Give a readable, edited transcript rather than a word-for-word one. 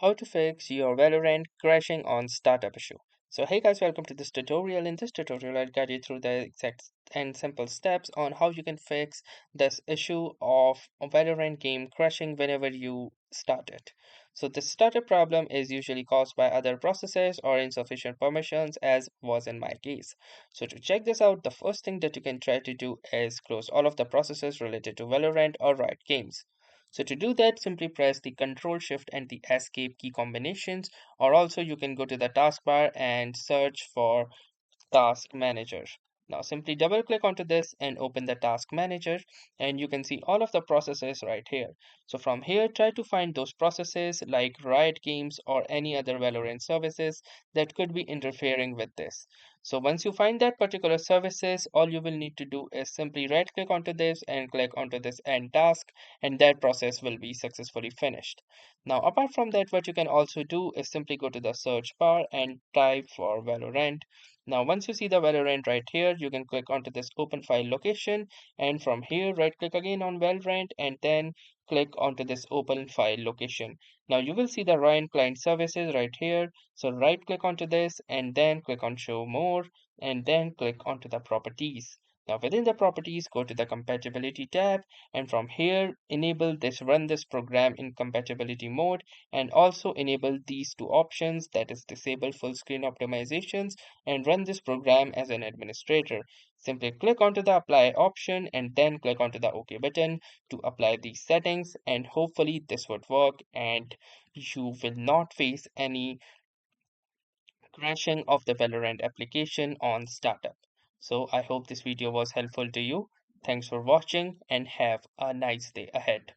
How to fix your Valorant crashing on startup issue. So hey guys, welcome to this tutorial. In this tutorial, I'll guide you through the exact and simple steps on how you can fix this issue of a Valorant game crashing whenever you start it. So this startup problem is usually caused by other processes or insufficient permissions, as was in my case. So to check this out, the first thing that you can try to do is close all of the processes related to Valorant or Riot games. So to do that, simply press the Ctrl Shift and the Escape key combinations, or also you can go to the taskbar and search for Task Manager. Now simply double click onto this and open the Task Manager, and you can see all of the processes right here. So from here, try to find those processes like Riot Games or any other Valorant services that could be interfering with this. So once you find that particular services, all you will need to do is simply right click onto this and click onto this end task, and that process will be successfully finished. Now apart from that, what you can also do is simply go to the search bar and type for Valorant. Now, once you see the Valorant right here, you can click onto this open file location, and from here, right click again on Valorant and then click onto this open file location. Now, you will see the Riot Client services right here. So right click onto this and then click on show more and then click onto the properties. Now, within the properties, go to the compatibility tab, and from here, enable this run this program in compatibility mode, and also enable these two options, that is disable full screen optimizations and run this program as an administrator. Simply click onto the apply option and then click onto the OK button to apply these settings, and hopefully this would work and you will not face any crashing of the Valorant application on startup. So I hope this video was helpful to you. Thanks for watching and have a nice day ahead.